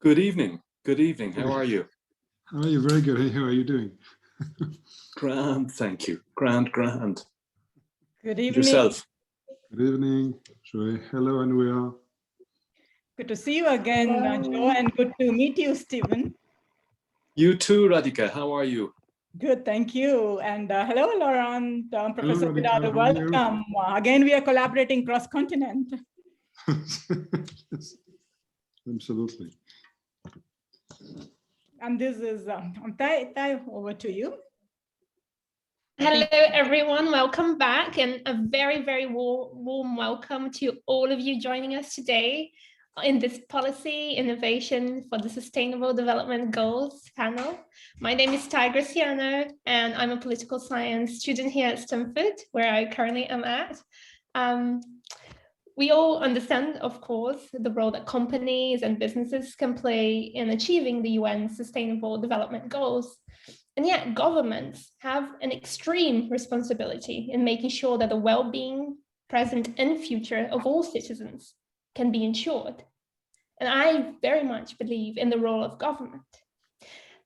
Good evening. Good evening. How are you? How are you? Very good. Hey, how are you doing? Grand, thank you. Grand. Good evening. Yourself? Good evening. Joy. Hello, and we are. Good to see you again, Joe, and good to meet you, Stephen. You too, Radhika. How are you? Good, thank you. And hello, Laurent, Professor Radhika, Vidal, welcome. Again, we are collaborating cross-continent. Yes, absolutely. And this is Thay, over to you. Hello, everyone. Welcome back, and a very, very warm welcome to all of you joining us today in this Policy Innovation for the Sustainable Development Goals panel. My name is Thay, Graciano, and I'm a political science student here at Stanford, where I currently am at. We all understand, of course, the role that companies and businesses can play in achieving the UN Sustainable Development Goals. And yet governments have an extreme responsibility in making sure that the well-being, present and future of all citizens can be ensured. And I very much believe in the role of government.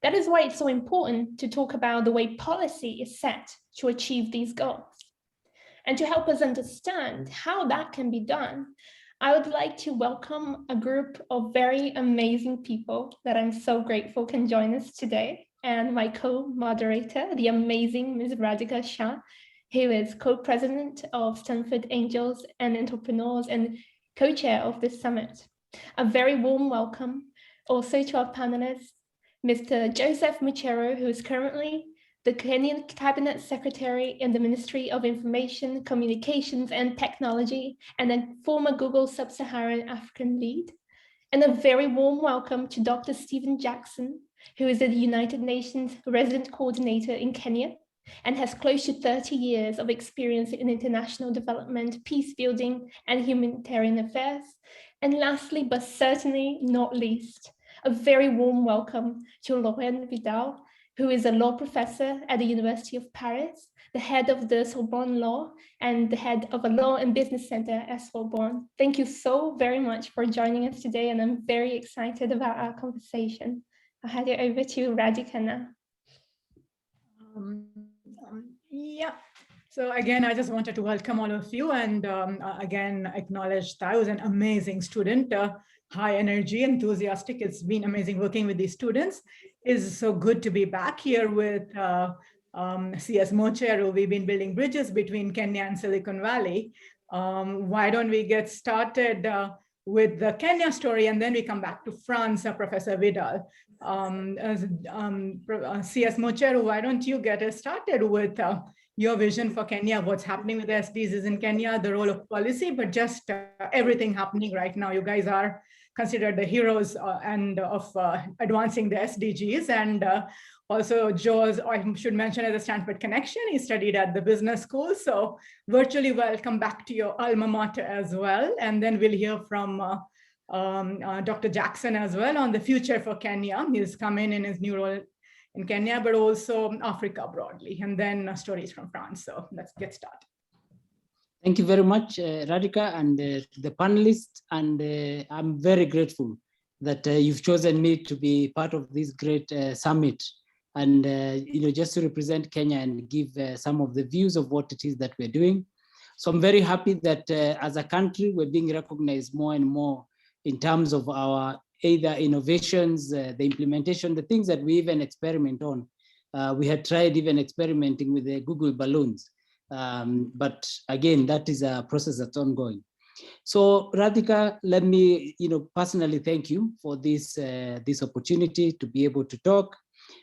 That is why it's so important to talk about the way policy is set to achieve these goals. And to help us understand how that can be done, I would like to welcome a group of very amazing people that I'm so grateful can join us today. And my co-moderator, the amazing Ms. Radhika Shah, who is co-president of Stanford Angels and Entrepreneurs and co-chair of this summit. A very warm welcome also to our panelists, Mr. Joseph Mucheru, who is currently the Kenyan Cabinet Secretary in the Ministry of Information, Communications and Technology, and a former Google Sub-Saharan African lead. And a very warm welcome to Dr. Stephen Jackson, who is the United Nations Resident Coordinator in Kenya and has close to 30 years of experience in international development, peace building, and humanitarian affairs. And lastly, but certainly not least, a very warm welcome to Laurent Vidal, who is a law professor at the University of Paris, the head of the Sorbonne Law, and the head of a law and business center at Sorbonne. Thank you so very much for joining us today, and I'm very excited about our conversation. I'll hand it over to Radhika now. Yeah. So again, I just wanted to welcome all of you and again, acknowledge Thay was an amazing student, high energy, enthusiastic. It's been amazing working with these students. It's so good to be back here with CS Mucheru. We've been building bridges between Kenya and Silicon Valley. Why don't we get started with the Kenya story, and then we come back to France, Professor Vidal. CS Mucheru, why don't you get us started with your vision for Kenya, what's happening with the SDGs in Kenya, the role of policy, but just everything happening right now. You guys are considered the heroes of advancing the SDGs. And also Joe's, I should mention, as a Stanford connection, he studied at the business school. So virtually welcome back to your alma mater as well. And then we'll hear from Dr. Jackson as well on the future for Kenya. He's come in his new role in Kenya, but also Africa broadly, and then stories from France. So let's get started. Thank you very much, Radhika, and the panelists. And I'm very grateful that you've chosen me to be part of this great summit. And just to represent Kenya and give some of the views of what it is that we're doing. So I'm very happy that as a country, we're being recognized more and more in terms of our either innovations, the implementation, the things that we even experiment on. We had tried even experimenting with the Google balloons. But again, that is a process that's ongoing. So Radhika, let me personally thank you for this, this opportunity to be able to talk.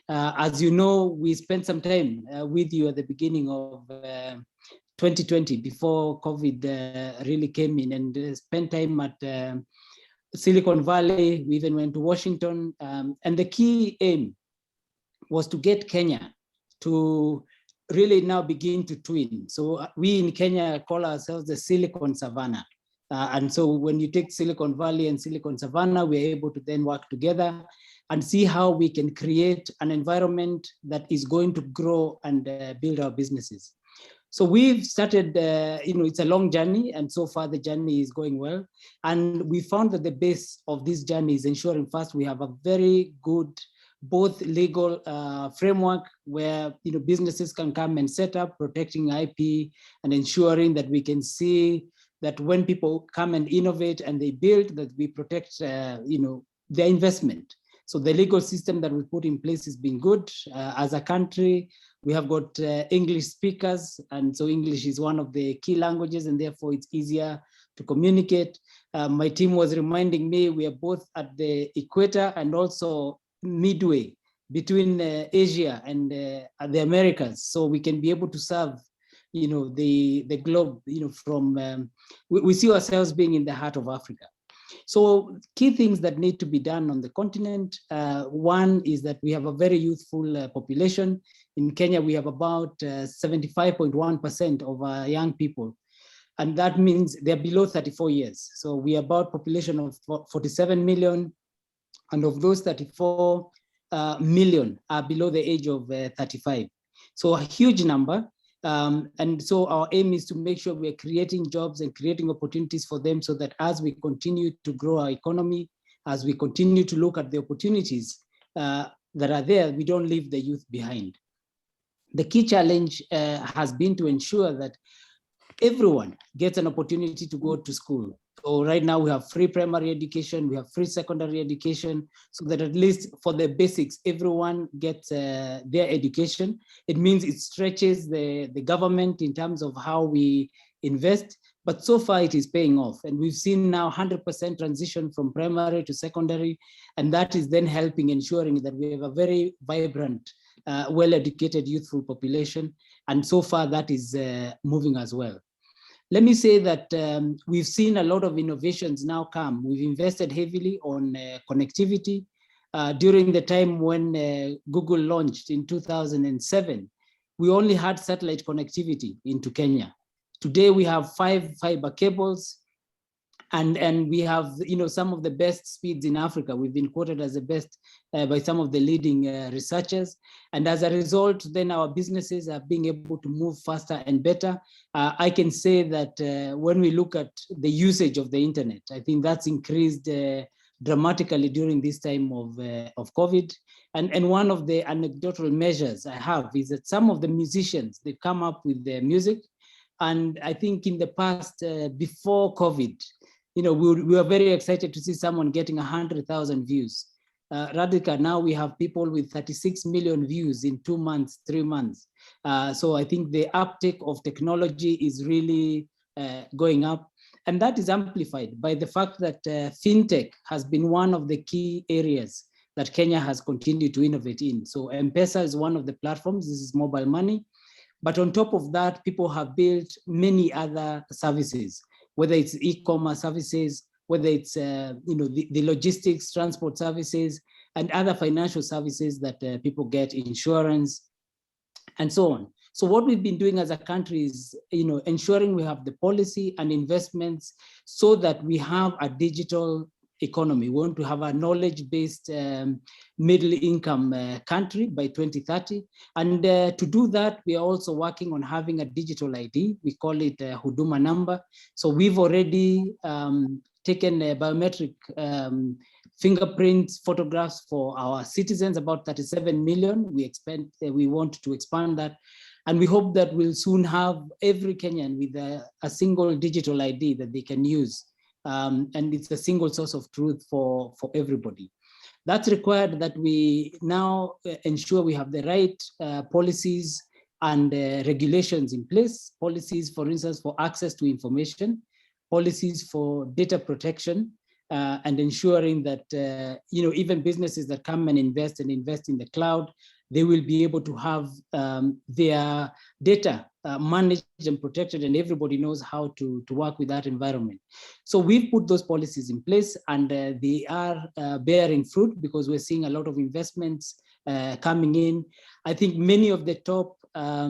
As you know, we spent some time with you at the beginning of 2020 before COVID really came in, and spent time at Silicon Valley. We even went to Washington, and the key aim was to get Kenya to really now begin to twin. So we in Kenya call ourselves the Silicon Savannah. And so when you take Silicon Valley and Silicon Savannah, we're able to then work together and see how we can create an environment that is going to grow and build our businesses. So we've started, it's a long journey, and so far the journey is going well. And we found that the base of this journey is ensuring first we have a very good, both legal framework where businesses can come and set up, protecting IP and ensuring that we can see that when people come and innovate and they build, that we protect their investment. So the legal system that we put in place has been good. As a country, we have got English speakers, and so English is one of the key languages, and therefore it's easier to communicate. My team was reminding me we are both at the equator and also midway between Asia and the Americas, so we can be able to serve the globe from we see ourselves being in the heart of Africa. So key things that need to be done on the continent. One is that we have a very youthful population. In Kenya, we have about 75.1% of our young people. And that means they're below 34 years. So we are about population of 47 million. And of those 34 million are below the age of 35. So a huge number. And so our aim is to make sure we're creating jobs and creating opportunities for them, so that as we continue to grow our economy, as we continue to look at the opportunities that are there, we don't leave the youth behind. The key challenge has been to ensure that everyone gets an opportunity to go to school. So right now we have free primary education, we have free secondary education, so that at least for the basics, everyone gets their education. It means it stretches the government in terms of how we invest, but so far it is paying off. And we've seen now 100% transition from primary to secondary, and that is then helping ensuring that we have a very vibrant, well-educated youthful population. And so far that is moving as well. Let me say that we've seen a lot of innovations now come. We've invested heavily on connectivity. During the time when Google launched in 2007, we only had satellite connectivity into Kenya. Today we have 5 fiber cables, and we have some of the best speeds in Africa. We've been quoted as the best by some of the leading researchers. And as a result, then our businesses are being able to move faster and better. I can say that when we look at the usage of the internet, I think that's increased dramatically during this time of COVID. And one of the anecdotal measures I have is that some of the musicians, they come up with their music. And I think in the past, before COVID, we were very excited to see someone getting 100,000 views. Radhika, now we have people with 36 million views in 2 months, 3 months. So I think the uptake of technology is really going up. And that is amplified by the fact that fintech has been one of the key areas that Kenya has continued to innovate in. So M-Pesa is one of the platforms. This is mobile money. But on top of that, people have built many other services, whether it's e-commerce services, whether it's the logistics, transport services, and other financial services that people get, insurance, and so on. So what we've been doing as a country is ensuring we have the policy and investments so that we have a digital economy. We want to have a knowledge-based middle-income country by 2030. And to do that, we are also working on having a digital ID. We call it a Huduma number. So we've already taken biometric fingerprints, photographs for our citizens, about 37 million. We want to expand that. And we hope that we'll soon have every Kenyan with a single digital ID that they can use. And it's a single source of truth for everybody. That's required that we now ensure we have the right policies and regulations in place. Policies, for instance, for access to information, policies for data protection, and ensuring that even businesses that come and invest in the cloud, they will be able to have their data managed and protected, and everybody knows how to work with that environment. So we've put those policies in place, and they are bearing fruit because we're seeing a lot of investments coming in. I think many of the top, I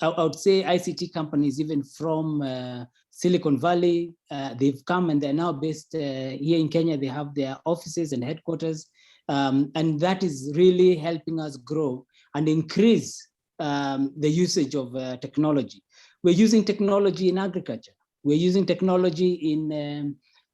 would say ICT companies, even from Silicon Valley, they've come and they're now based here in Kenya. They have their offices and headquarters. And that is really helping us grow and increase the usage of technology. We're using technology in agriculture. We're using technology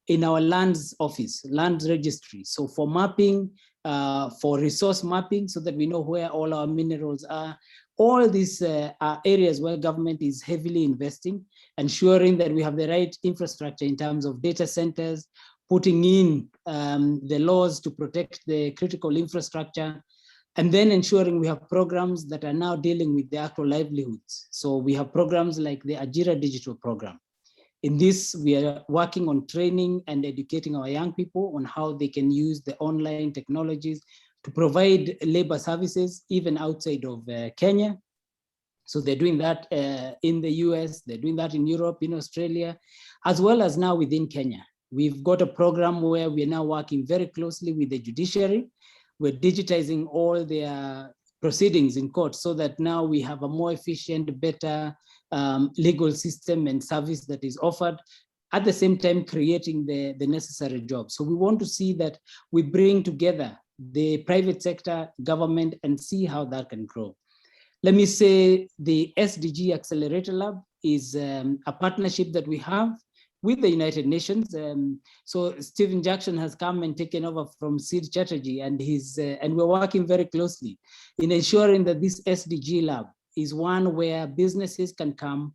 in our lands office, land registry. So for mapping, for resource mapping, so that we know where all our minerals are. All these are areas where government is heavily investing, ensuring that we have the right infrastructure in terms of data centers, putting in the laws to protect the critical infrastructure, and then ensuring we have programs that are now dealing with the actual livelihoods. So we have programs like the Ajira Digital Program. In this, we are working on training and educating our young people on how they can use the online technologies to provide labor services, even outside of Kenya. So they're doing that in the US, they're doing that in Europe, in Australia, as well as now within Kenya. We've got a program where we're now working very closely with the judiciary. We're digitizing all their proceedings in court so that now we have a more efficient, better legal system and service that is offered, at the same time creating the necessary jobs. So we want to see that we bring together the private sector, government, and see how that can grow. Let me say the SDG Accelerator Lab is a partnership that we have with the United Nations. So Stephen Jackson has come and taken over from Sid Chatterjee, and we're working very closely in ensuring that this SDG Lab is one where businesses can come.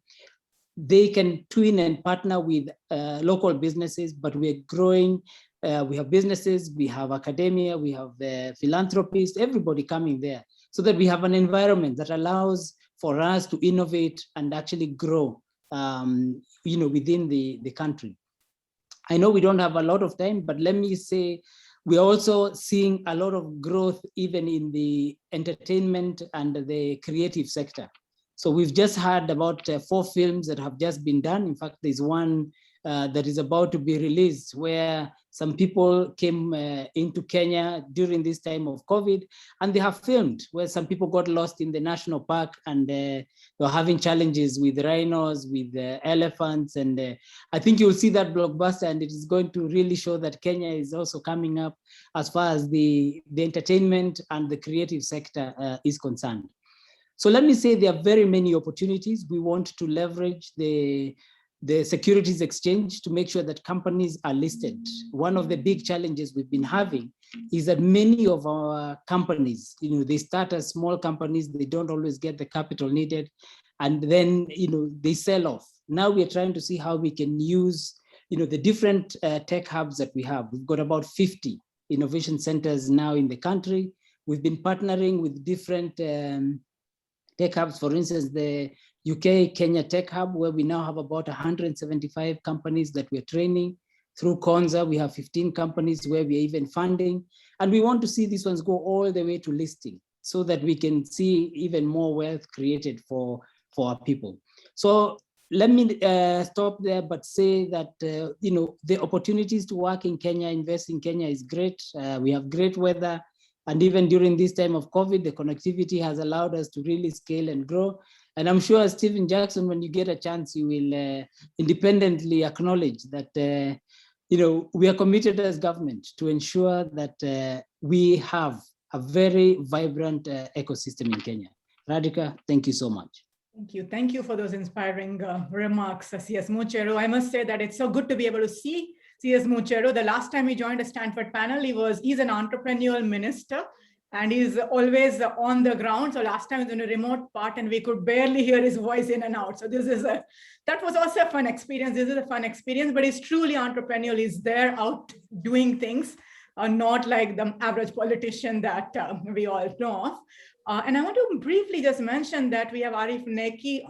They can twin and partner with local businesses, but we're growing. We have businesses, we have academia, we have philanthropists, everybody coming there, so that we have an environment that allows for us to innovate and actually grow within the country. I know we don't have a lot of time, but let me say, we're also seeing a lot of growth even in the entertainment and the creative sector. So we've just had about 4 films that have just been done. In fact, there's one that is about to be released where some people came into Kenya during this time of COVID, and they have filmed where some people got lost in the national park and they were having challenges with rhinos, with elephants. And I think you'll see that blockbuster, and it is going to really show that Kenya is also coming up as far as the entertainment and the creative sector is concerned. So let me say there are very many opportunities. We want to leverage the securities exchange to make sure that companies are listed. One of the big challenges we've been having is that many of our companies, they start as small companies, they don't always get the capital needed, and then, they sell off. Now we're trying to see how we can use, the different tech hubs that we have. We've got about 50 innovation centers now in the country. We've been partnering with different tech hubs, for instance, the UK Kenya Tech Hub, where we now have about 175 companies that we're training. Through Konza, we have 15 companies where we're even funding. And we want to see these ones go all the way to listing so that we can see even more wealth created for our people. So let me stop there, but say that, the opportunities to work in Kenya, invest in Kenya is great. We have great weather. And even during this time of COVID, the connectivity has allowed us to really scale and grow. And I'm sure, Stephen Jackson, when you get a chance, you will independently acknowledge that, we are committed as government to ensure that we have a very vibrant ecosystem in Kenya. Radhika, thank you so much. Thank you. Thank you for those inspiring remarks, CS Mucheru. I must say that it's so good to be able to see CS Mucheru. The last time he joined a Stanford panel, he's an entrepreneurial minister, and he's always on the ground. So last time he was in a remote part and we could barely hear his voice in and out. So that was also a fun experience. This is a fun experience, but he's truly entrepreneurial. He's there out doing things, not like the average politician that we all know of. And I want to briefly just mention that we have Arif Neki,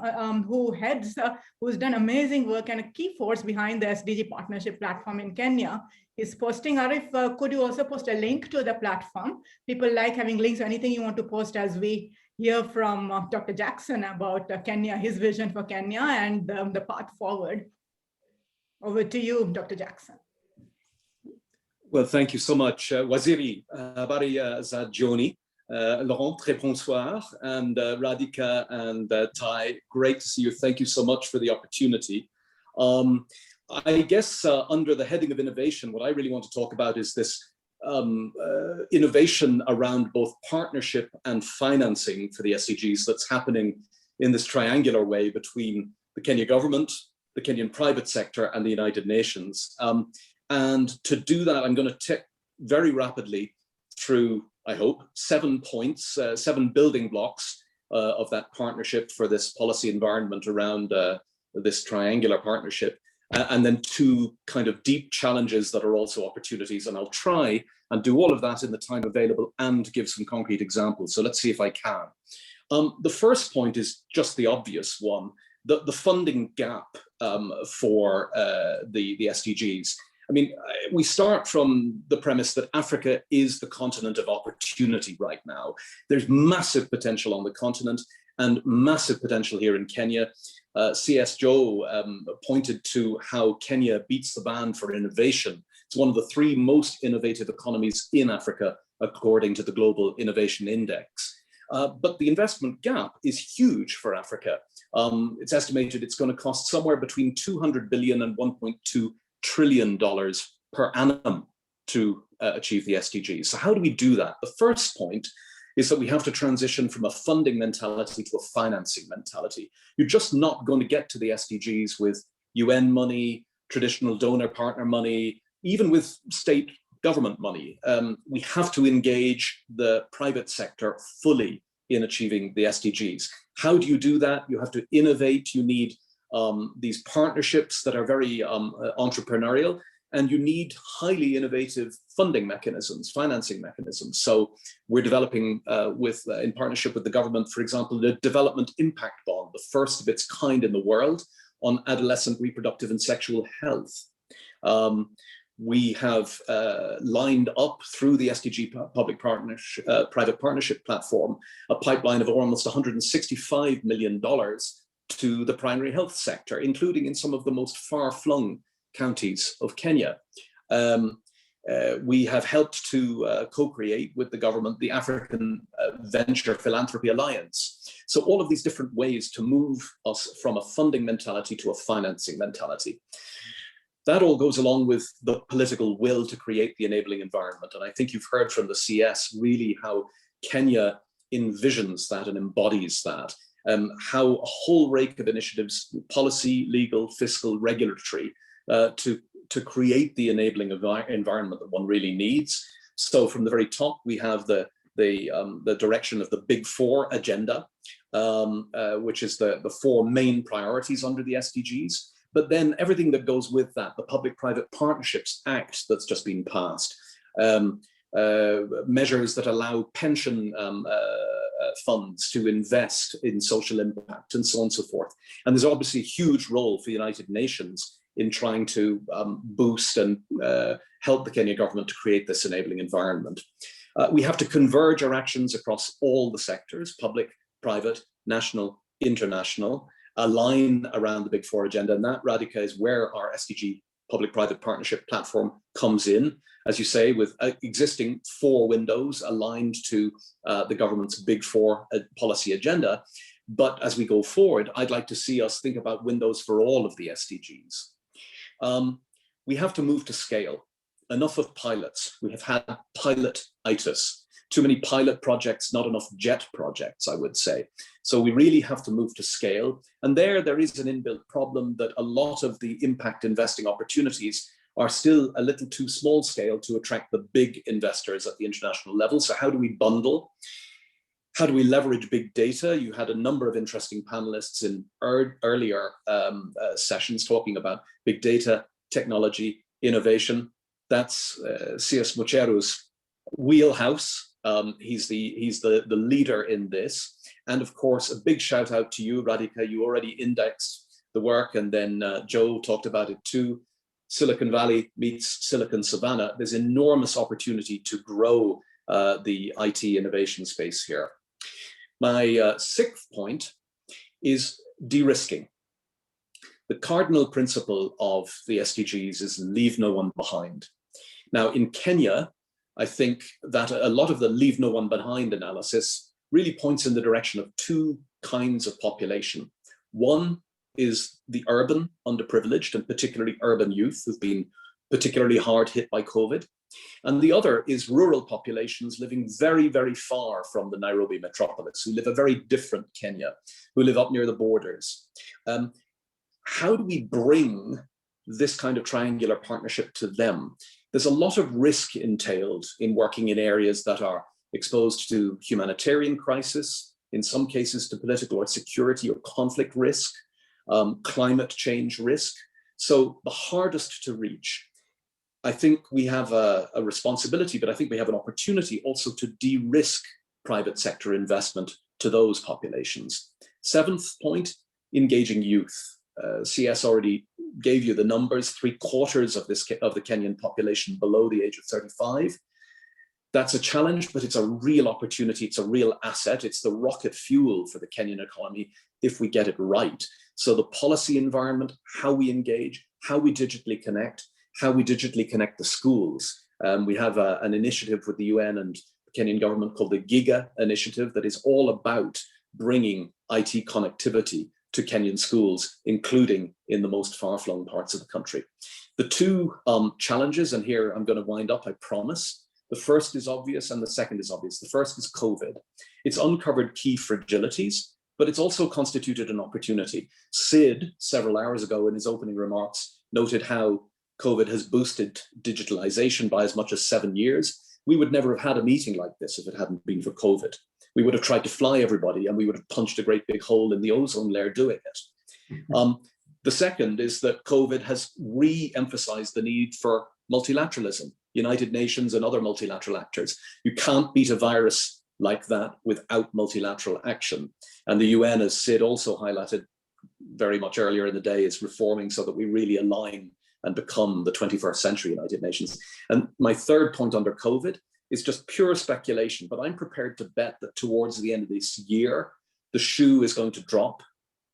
who's done amazing work and a key force behind the SDG partnership platform in Kenya. He's posting. Arif, could you also post a link to the platform? People like having links, anything you want to post as we hear from Dr. Jackson about Kenya, his vision for Kenya and the path forward. Over to you, Dr. Jackson. Well, thank you so much, Waziri. Habari za jioni. Laurent, très bonsoir, and Radhika and Thay, great to see you. Thank you so much for the opportunity. I guess under the heading of innovation, what I really want to talk about is this innovation around both partnership and financing for the SDGs that's happening in this triangular way between the Kenya government, the Kenyan private sector, and the United Nations. And to do that, I'm going to tick very rapidly through, I hope, 7 points, 7 building blocks of that partnership for this policy environment around this triangular partnership. And then 2 kind of deep challenges that are also opportunities. And I'll try and do all of that in the time available and give some concrete examples. So let's see if I can. The first point is just the obvious one, the funding gap for the SDGs. I mean, we start from the premise that Africa is the continent of opportunity right now. There's massive potential on the continent and massive potential here in Kenya. CS Joe pointed to how Kenya beats the band for innovation. It's one of the 3 most innovative economies in Africa, according to the Global Innovation Index. But the investment gap is huge for Africa. It's estimated it's going to cost somewhere between $200 billion and $1.2 trillion per annum to achieve the SDGs. So how do we do that? The first point is that we have to transition from a funding mentality to a financing mentality. You're just not going to get to the SDGs with UN money, traditional donor partner money, even with state government money. We have to engage the private sector fully in achieving the SDGs. How do you do that? You have to innovate. You need these partnerships that are very entrepreneurial, and you need highly innovative funding mechanisms, financing mechanisms. So we're developing in partnership with the government, for example, the Development Impact Bond, the first of its kind in the world on adolescent reproductive and sexual health. We have lined up through the SDG private partnership platform a pipeline of almost $165 million to the primary health sector, including in some of the most far-flung counties of Kenya. We have helped to co-create with the government the African Venture Philanthropy Alliance. So all of these different ways to move us from a funding mentality to a financing mentality. That all goes along with the political will to create the enabling environment. And I think you've heard from the CS really how Kenya envisions that and embodies that. How a whole rake of initiatives, policy, legal, fiscal, regulatory, to create the enabling environment that one really needs. So from the very top, we have the direction of the Big Four agenda, which is the 4 main priorities under the SDGs. But then everything that goes with that, the Public-Private Partnerships Act that's just been passed, measures that allow pension funds to invest in social impact and so on and so forth. And there's obviously a huge role for the United Nations in trying to boost and help the Kenya government to create this enabling environment. We have to converge our actions across all the sectors, public, private, national, international, align around the Big Four agenda. And that, Radhika, is where our SDG public-private partnership platform comes in, as you say, with existing 4 windows aligned to the government's Big Four policy agenda. But as we go forward, I'd like to see us think about windows for all of the SDGs. We have to move to scale. Enough of pilots. We have had pilot-itis. Too many pilot projects, not enough jet projects, I would say. So we really have to move to scale. And there is an inbuilt problem that a lot of the impact investing opportunities are still a little too small scale to attract the big investors at the international level. So how do we bundle? How do we leverage big data? You had a number of interesting panelists in earlier sessions talking about big data, technology, innovation. That's CS Mucheru's wheelhouse. He's the leader in this. And of course, a big shout out to you, Radhika. You already indexed the work, and then Joe talked about it too. Silicon Valley meets Silicon Savannah. There's enormous opportunity to grow the IT innovation space here. My 6th point is de-risking. The cardinal principle of the SDGs is leave no one behind. Now in Kenya, I think that a lot of the leave no one behind analysis really points in the direction of 2 kinds of population. One is the urban underprivileged, and particularly urban youth who've been particularly hard hit by COVID. And the other is rural populations living very, very far from the Nairobi metropolis, who live a very different Kenya, who live up near the borders. How do we bring this kind of triangular partnership to them? There's a lot of risk entailed in working in areas that are exposed to humanitarian crisis, in some cases to political or security or conflict risk, climate change risk. So the hardest to reach. I think we have a responsibility, but I think we have an opportunity also to de-risk private sector investment to those populations. Seventh point, engaging youth. CS already gave you the numbers, 3/4 of the Kenyan population below the age of 35. That's a challenge, but it's a real opportunity. It's a real asset. It's the rocket fuel for the Kenyan economy if we get it right. So the policy environment, how we engage, how we digitally connect the schools. We have an initiative with the UN and the Kenyan government called the GIGA initiative that is all about bringing IT connectivity to Kenyan schools, including in the most far-flung parts of the country. The two challenges, and here I'm going to wind up, I promise. The first is obvious and the second is obvious. The first is COVID. It's uncovered key fragilities, but it's also constituted an opportunity. Sid, several hours ago in his opening remarks, noted how COVID has boosted digitalization by as much as 7 years. We would never have had a meeting like this if it hadn't been for COVID. We would have tried to fly everybody and we would have punched a great big hole in the ozone layer doing it. The second is that COVID has re-emphasized the need for multilateralism, United Nations and other multilateral actors. You can't beat a virus like that without multilateral action. And the UN, as Sid also highlighted very much earlier in the day, is reforming so that we really align and become the 21st century United Nations. And my third point under COVID is just pure speculation, but I'm prepared to bet that towards the end of this year, the shoe is going to drop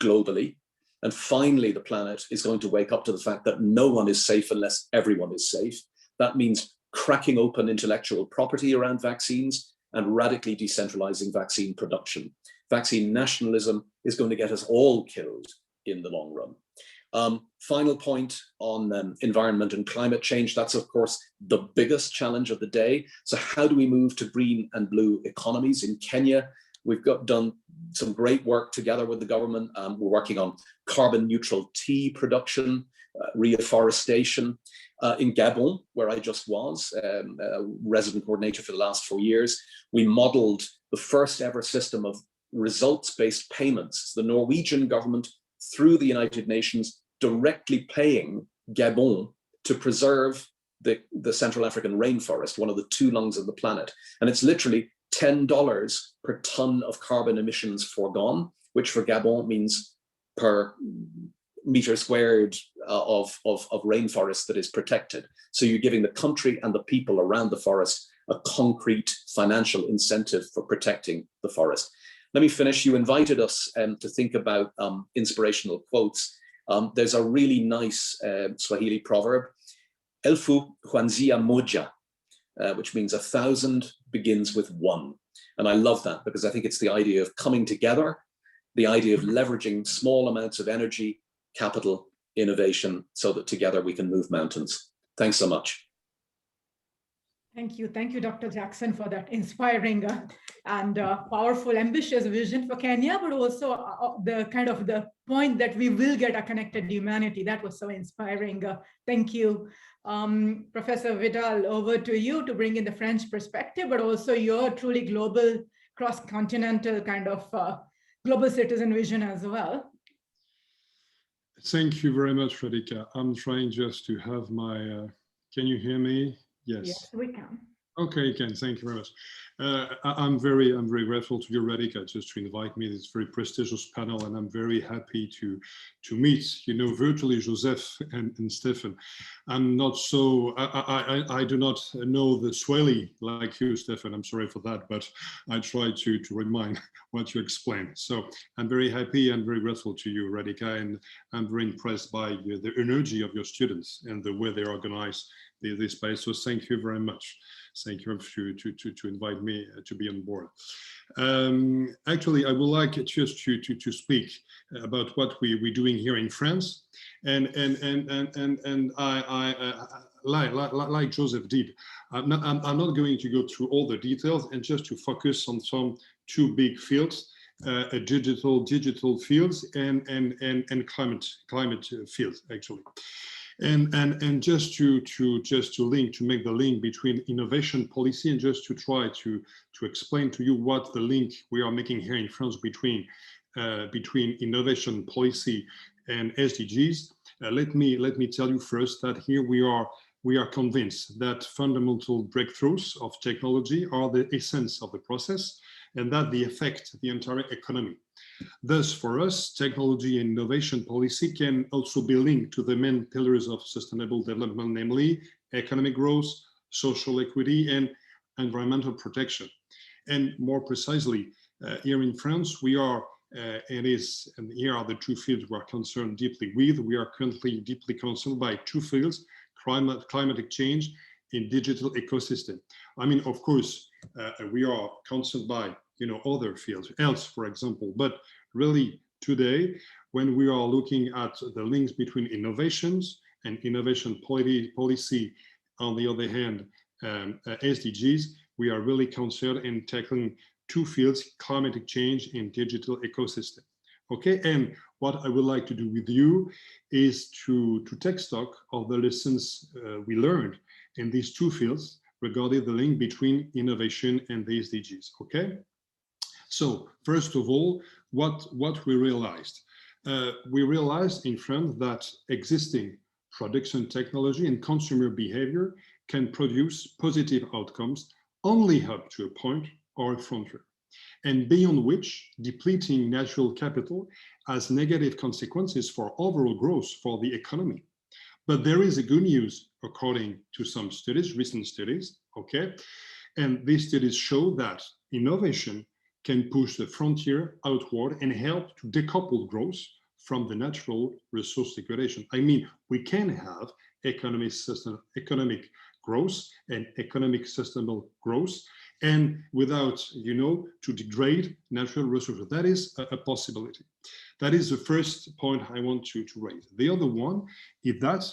globally. And finally, the planet is going to wake up to the fact that no one is safe unless everyone is safe. That means cracking open intellectual property around vaccines and radically decentralizing vaccine production. Vaccine nationalism is going to get us all killed in the long run. Final point on environment and climate change. That's, of course, the biggest challenge of the day. So how do we move to green and blue economies? In Kenya, we've done some great work together with the government. We're working on carbon neutral tea production, reforestation. In Gabon, where I just was, a resident coordinator for the last 4 years, we modeled the first ever system of results-based payments. The Norwegian government, through the United Nations, directly paying Gabon to preserve the Central African rainforest, one of the 2 lungs of the planet. And it's literally $10 per ton of carbon emissions foregone, which for Gabon means per meter squared of rainforest that is protected. So you're giving the country and the people around the forest a concrete financial incentive for protecting the forest. Let me finish. You invited us to think about inspirational quotes. There's a really nice Swahili proverb, Elfu huanzia moja, which means 1,000 begins with 1. And I love that because I think it's the idea of coming together, the idea of leveraging small amounts of energy, capital, innovation, so that together we can move mountains. Thanks so much. Thank you, Dr. Jackson, for that inspiring and powerful, ambitious vision for Kenya, but also the point that we will get a connected humanity. That was so inspiring. Thank you. Professor Vidal, over to you to bring in the French perspective, but also your truly global, cross-continental global citizen vision as well. Thank you very much, Radhika. I'm trying just to have my, can you hear me? Yes, we can. Okay, Ken, thank you very much. I'm very grateful to you, Radhika, just to invite me to this very prestigious panel, and I'm very happy to meet, virtually Joseph and Stefan. I'm not so, I do not know the Swahili like you, Stefan. I'm sorry for that, but I try to remind what you explained. So I'm very happy and very grateful to you, Radhika, and I'm very impressed by the energy of your students and the way they organize this space. So thank you very much. Thank you to invite me to be on board. Actually, I would like just to speak about what we're doing here in France, and I like Joseph did. I'm not going to go through all the details, and just to focus on some two big fields, digital fields and climate fields actually. And just to make the link between innovation policy, and just to try to explain to you what the link we are making here in France between innovation policy and SDGs. Let me tell you first that here we are convinced that fundamental breakthroughs of technology are the essence of the process, and that they affect the entire economy. Thus, for us, technology and innovation policy can also be linked to the main pillars of sustainable development, namely economic growth, social equity, and environmental protection. And more precisely, here in France, we are, and here are the two fields we are concerned deeply with. We are currently deeply concerned by two fields: climatic change and digital ecosystem. I mean, of course, we are concerned by other fields, else, for example, but really today, when we are looking at the links between innovations and innovation policy, on the other hand, SDGs, we are really concerned in tackling two fields: climatic change and digital ecosystem. Okay, and what I would like to do with you is to take stock of the lessons we learned in these two fields regarding the link between innovation and the SDGs. Okay. So first of all, what we realized? We realized in France that existing production technology and consumer behavior can produce positive outcomes only up to a point or a frontier, and beyond which depleting natural capital has negative consequences for overall growth for the economy. But there is a good news, according to some studies, recent studies, okay? And these studies show that innovation can push the frontier outward and help to decouple growth from the natural resource degradation. I mean, we can have economic growth and economic sustainable growth, and without, to degrade natural resources. That is a possibility. That is the first point I want to raise. The other one is that,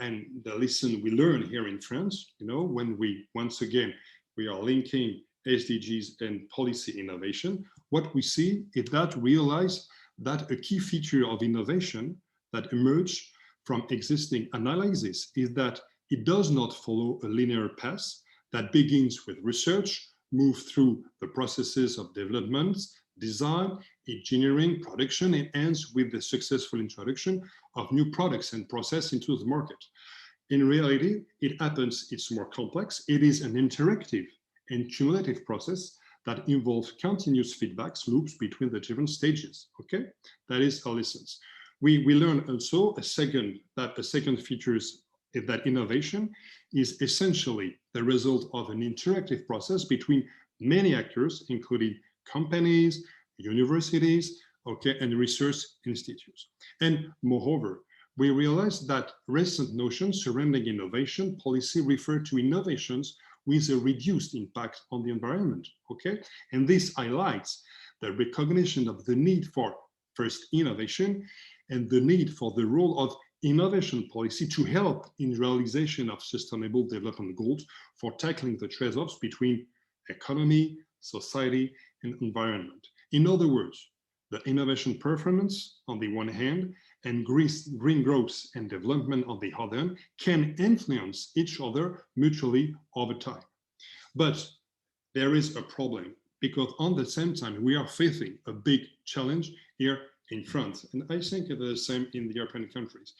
and the lesson we learn here in France, when once again, we are linking SDGs and policy innovation, what we see is that realize that a key feature of innovation that emerged from existing analysis is that it does not follow a linear path that begins with research, moves through the processes of development, design, engineering, production, and ends with the successful introduction of new products and process into the market. In reality, it's more complex. It is an interactive and cumulative process that involves continuous feedback loops between the different stages. Okay, that is our lessons. We learn also a second feature is that innovation is essentially the result of an interactive process between many actors, including companies, universities, okay, and research institutes. And moreover, we realize that recent notions surrounding innovation policy refer to innovations with a reduced impact on the environment, okay? And this highlights the recognition of the need for first innovation and the need for the role of innovation policy to help in realization of sustainable development goals for tackling the trade-offs between economy, society, and environment. In other words, the innovation performance on the one hand and green growth and development on the other hand can influence each other mutually over time. But there is a problem, because on the same time, we are facing a big challenge here in France, and I think it is the same in the European countries.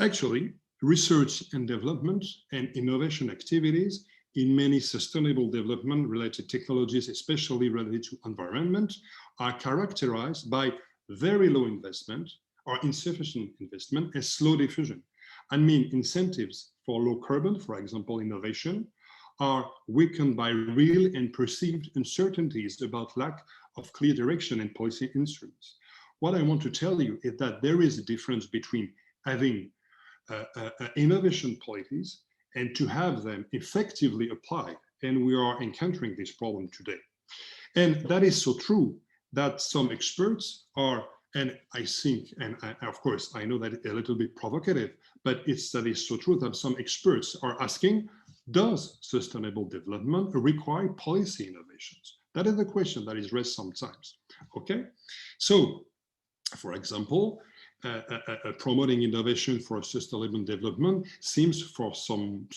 Actually, research and development and innovation activities in many sustainable development related technologies, especially related to environment, are characterized by very low investment or insufficient investment and slow diffusion. I mean, incentives for low carbon, for example, innovation, are weakened by real and perceived uncertainties about lack of clear direction and policy instruments. What I want to tell you is that there is a difference between having innovation policies and to have them effectively applied. And we are encountering this problem today. And that is so true that some experts are And I think, and of course, I know that it's a little bit provocative, but that is so true that some experts are asking, does sustainable development require policy innovations? That is the question that is raised sometimes, okay? So, for example, promoting innovation for sustainable development seems for some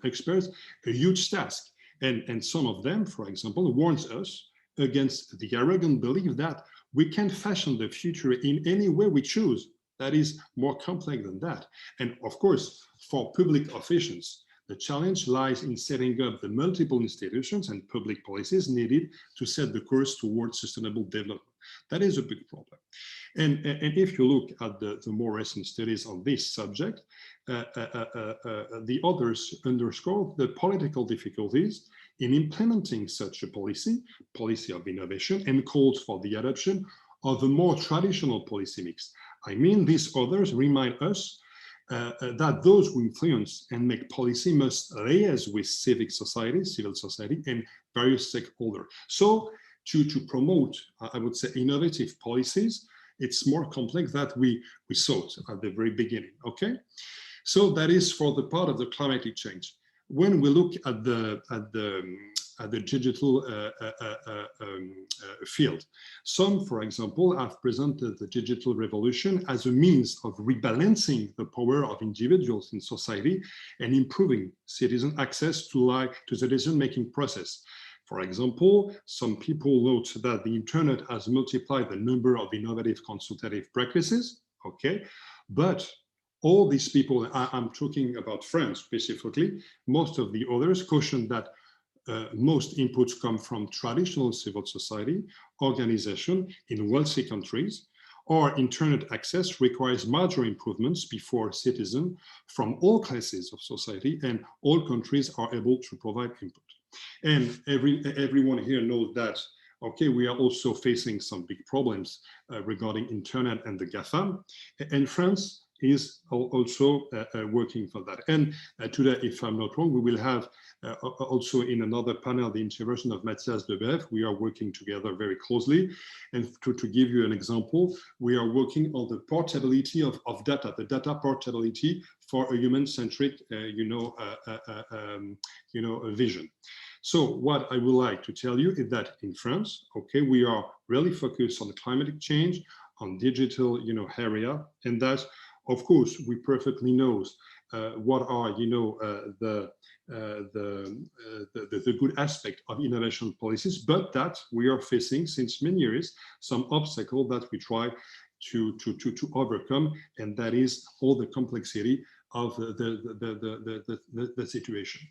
experts a huge task. And some of them, for example, warns us against the arrogant belief that we can fashion the future in any way we choose. That is more complex than that. And of course, for public officials, the challenge lies in setting up the multiple institutions and public policies needed to set the course towards sustainable development. That is a big problem. And if you look at the more recent studies on this subject, the others underscore the political difficulties in implementing such a policy of innovation, and calls for the adoption of a more traditional policy mix. I mean, these others remind us that those who influence and make policy must liaise with civil society, and various stakeholders. So to promote, I would say, innovative policies, it's more complex than we thought at the very beginning, okay? So that is for the part of the climate change. When we look at the digital field, some, for example, have presented the digital revolution as a means of rebalancing the power of individuals in society and improving citizen access to the decision-making process. For example, some people note that the internet has multiplied the number of innovative consultative practices, okay? But all these people, I'm talking about France specifically, most of the others caution that most inputs come from traditional civil society organization in wealthy countries, or internet access requires major improvements before citizens from all classes of society and all countries are able to provide input. And everyone here knows that, okay, we are also facing some big problems regarding internet and the GAFAM, and France is also working for that. And today, if I'm not wrong, we will have also in another panel the intervention of Matthias Debev. We are working together very closely. And to give you an example, we are working on the portability of data, the data portability for a human-centric, vision. So what I would like to tell you is that in France, okay, we are really focused on climate change, on digital, area, and that, of course, we perfectly know what are, the good aspect of innovation policies, but that we are facing since many years some obstacle that we try to overcome, and that is all the complexity of the situation.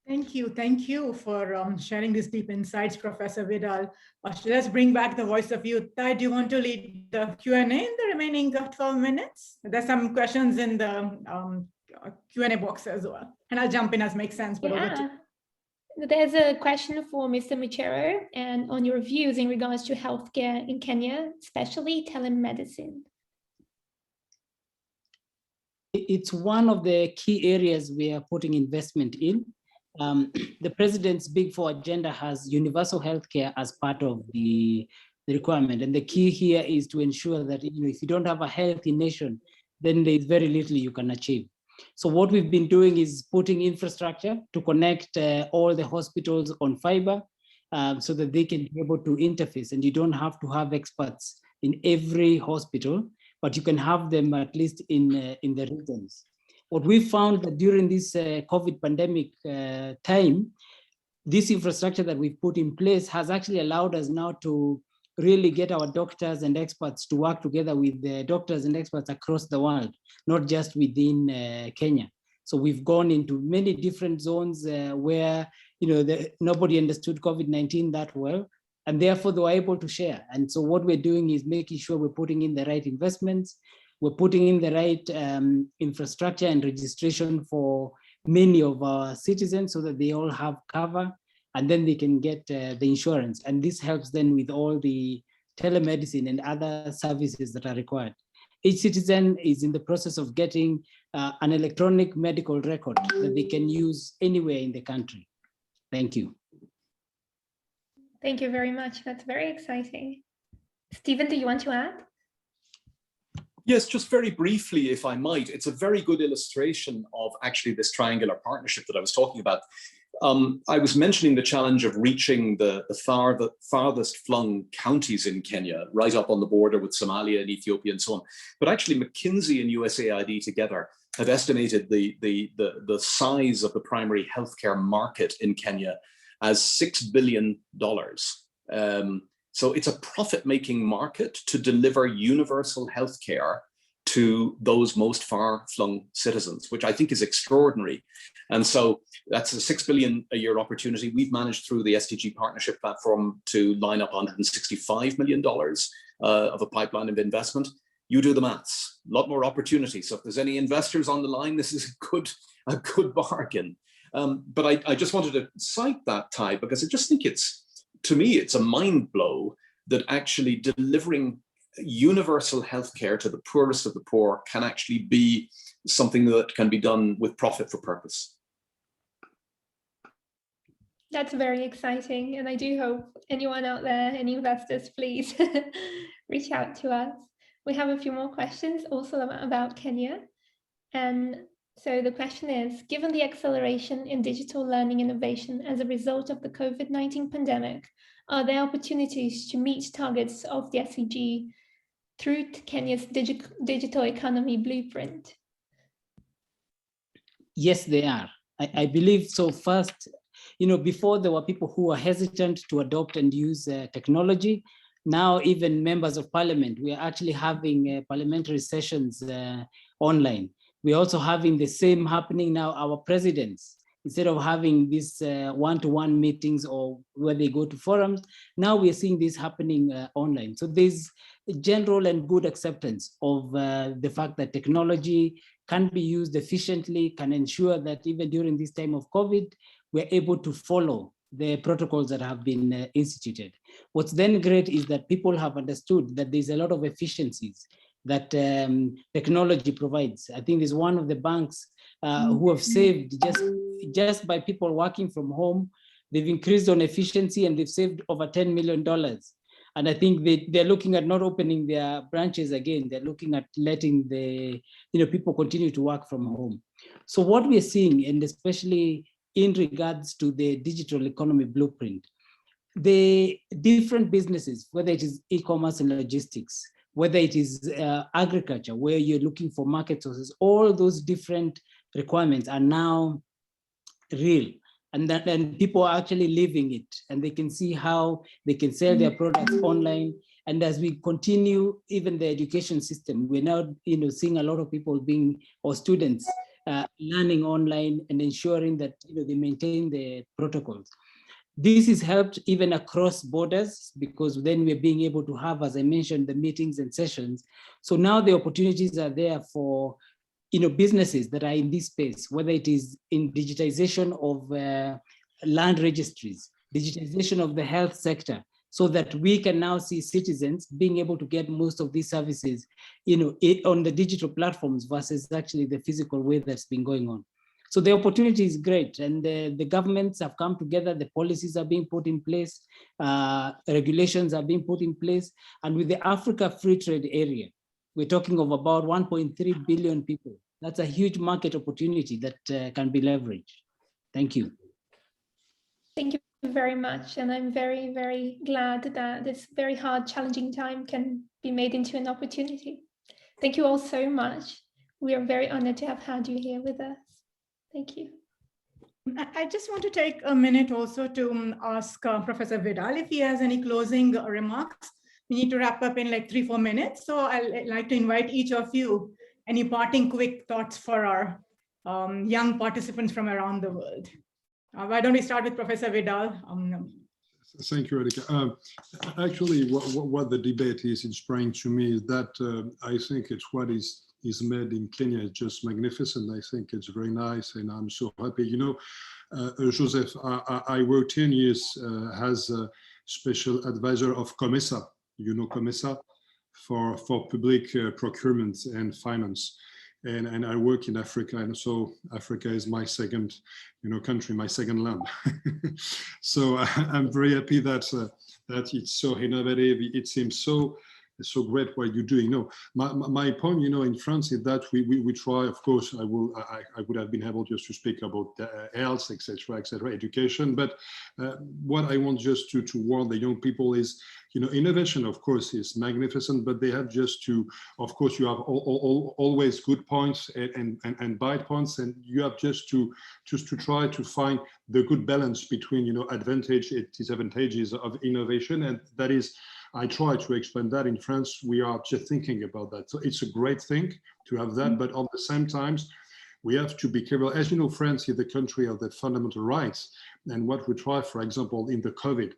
Thank you for sharing these deep insights, Professor Vidal. Let's bring back the voice of youth. Thay, do you want to lead the Q&A in the remaining 12 minutes? There's some questions in the Q&A box as well. And I'll jump in as makes sense. But yeah. There's a question for Mr. Mucheru and on your views in regards to healthcare in Kenya, especially telemedicine. It's one of the key areas we are putting investment in. The president's Big Four agenda has universal healthcare as part of the requirement. And the key here is to ensure that if you don't have a healthy nation, then there's very little you can achieve. So what we've been doing is putting infrastructure to connect all the hospitals on fiber so that they can be able to interface. And you don't have to have experts in every hospital, but you can have them at least in the regions. What we found that during this COVID pandemic time, this infrastructure that we've put in place has actually allowed us now to really get our doctors and experts to work together with the doctors and experts across the world, not just within Kenya. So we've gone into many different zones where nobody understood COVID-19 that well, and therefore they were able to share. And so what we're doing is making sure we're putting in the right investments, we're putting in the right infrastructure and registration for many of our citizens so that they all have cover, and then they can get the insurance. And this helps then with all the telemedicine and other services that are required. Each citizen is in the process of getting an electronic medical record that they can use anywhere in the country. Thank you. Thank you very much. That's very exciting. Stephen, do you want to add? Yes, just very briefly, if I might. It's a very good illustration of actually this triangular partnership that I was talking about. I was mentioning the challenge of reaching the farthest flung counties in Kenya, right up on the border with Somalia and Ethiopia and so on. But actually McKinsey and USAID together have estimated the size of the primary healthcare market in Kenya as $6 billion. So it's a profit-making market to deliver universal healthcare to those most far-flung citizens, which I think is extraordinary. And so that's a $6 billion a year opportunity. We've managed through the SDG partnership platform to line up $165 million of a pipeline of investment. You do the maths, a lot more opportunity. So if there's any investors on the line, this is a good bargain. But I just wanted to cite that, Thay, because I just think to me, it's a mind blow that actually delivering universal healthcare to the poorest of the poor can actually be something that can be done with profit for purpose. That's very exciting. And I do hope anyone out there, any investors, please reach out to us. We have a few more questions also about Kenya. And so the question is, given the acceleration in digital learning innovation as a result of the COVID-19 pandemic, are there opportunities to meet targets of the SDG through Kenya's digital economy blueprint? Yes, they are. I believe so. First, before there were people who were hesitant to adopt and use technology. Now, even members of parliament, we are actually having parliamentary sessions online. We're also having the same happening now. Our presidents, instead of having these one-to-one meetings or where they go to forums, now we're seeing this happening online. So there's a general and good acceptance of the fact that technology can be used efficiently, can ensure that even during this time of COVID, we're able to follow the protocols that have been instituted. What's then great is that people have understood that there's a lot of efficiencies that technology provides. I think there's one of the banks who have saved just by people working from home. They've increased on efficiency and they've saved over $10 million. And I think they're looking at not opening their branches again. They're looking at letting the people continue to work from home. So what we're seeing, and especially in regards to the digital economy blueprint, the different businesses, whether it is e-commerce and logistics, whether it is agriculture, where you're looking for market sources, all those different requirements are now real. And people are actually living it, and they can see how they can sell their products online. And as we continue, even the education system, we're now seeing a lot of people students learning online and ensuring that they maintain the protocols. This is helped even across borders, because then we're being able to have, as I mentioned, the meetings and sessions. So now the opportunities are there for businesses that are in this space, whether it is in digitization of land registries, digitization of the health sector, so that we can now see citizens being able to get most of these services on the digital platforms versus actually the physical way that's been going on. So the opportunity is great, and the governments have come together, the policies are being put in place, regulations are being put in place, and with the Africa Free Trade Area, we're talking of about 1.3 billion people. That's a huge market opportunity that can be leveraged. Thank you. Thank you very much. And I'm very, very glad that this very hard, challenging time can be made into an opportunity. Thank you all so much. We are very honored to have had you here with us. Thank you. I just want to take a minute also to ask Professor Vidal if he has any closing remarks. We need to wrap up in like 3-4 minutes. So I'd like to invite each of you, any parting quick thoughts for our young participants from around the world. Why don't we start with Professor Vidal? Thank you, Radhika. Actually, what the debate is inspiring to me is that I think it's what is made in Kenya is just magnificent. I think it's very nice, and I'm so happy. Joseph, I worked 10 years as a special advisor of COMESA. COMESA for public procurement and finance. and I work in Africa, and so Africa is my second, country, my second land. So I'm very happy that it's so innovative. It seems so great what you're doing. No, my point, in France is that we try. Of course, I would have been able just to speak about health, etc., education. But what I want just to warn the young people is, innovation, of course, is magnificent, but they have just to, of course, you have always good points and bad points, and you have just to try to find the good balance between, disadvantages of innovation, and that is. I try to explain that in France, we are just thinking about that. So it's a great thing to have that, but at the same time, we have to be careful. As you know, France is the country of the fundamental rights. And what we try, for example, in the COVID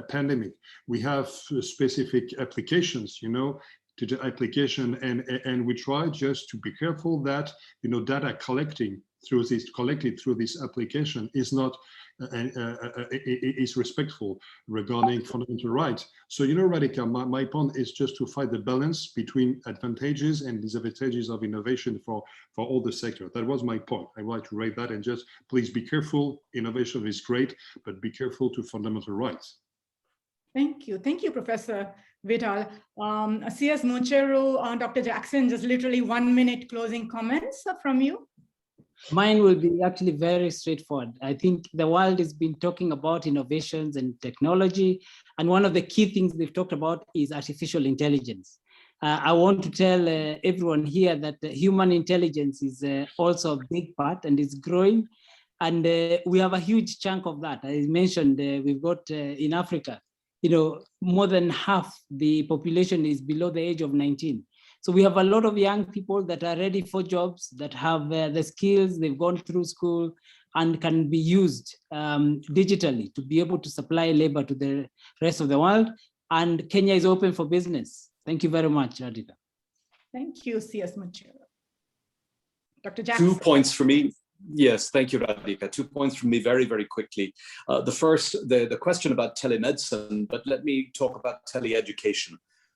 pandemic, we have specific applications, to the application, and we try just to be careful that, data collected through this application is not is respectful regarding fundamental rights. So, Radhika, my point is just to find the balance between advantages and disadvantages of innovation for all the sector. That was my point. I would like to rate that, and just please be careful. Innovation is great, but be careful to fundamental rights. Thank you, Professor Vidal. CS Mucheru, Dr. Jackson, just literally 1 minute closing comments from you. Mine will be actually very straightforward. I think the world has been talking about innovations and technology, and one of the key things they've talked about is artificial intelligence. I want to tell everyone here that human intelligence is also a big part and is growing, and we have a huge chunk of that. As mentioned, we've got in Africa, more than half the population is below the age of 19. So we have a lot of young people that are ready for jobs, that have the skills, they've gone through school and can be used digitally to be able to supply labor to the rest of the world. And Kenya is open for business. Thank you very much, Radhika. Thank you, CS Mucheru. Dr. Jackson. 2 points for me. Yes, thank you, Radhika. 2 points from me very, very quickly. The first, the question about telemedicine, but let me talk about teleeducation.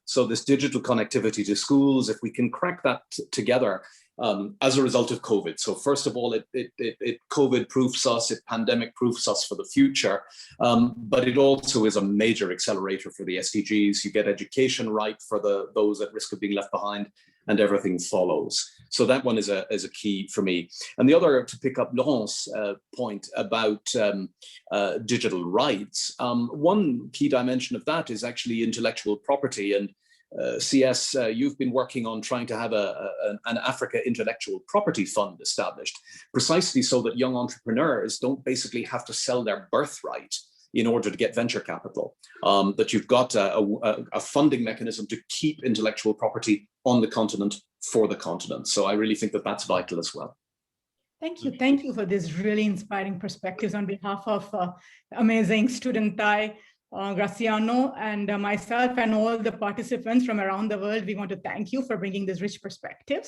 So this digital connectivity to schools, if we can crack that together as a result of COVID. So first of all, it COVID proofs us, it pandemic proofs us for the future, but it also is a major accelerator for the SDGs. You get education right for those at risk of being left behind, and everything follows. So that one is a key for me. And the other, to pick up Laurent's point about digital rights, one key dimension of that is actually intellectual property. And CS, you've been working on trying to have an Africa Intellectual Property Fund established, precisely so that young entrepreneurs don't basically have to sell their birthright in order to get venture capital, that you've got a funding mechanism to keep intellectual property on the continent for the continent. So I really think that that's vital as well. Thank you for these really inspiring perspectives on behalf of amazing student Thay, Graciano, and myself and all the participants from around the world. We want to thank you for bringing these rich perspectives.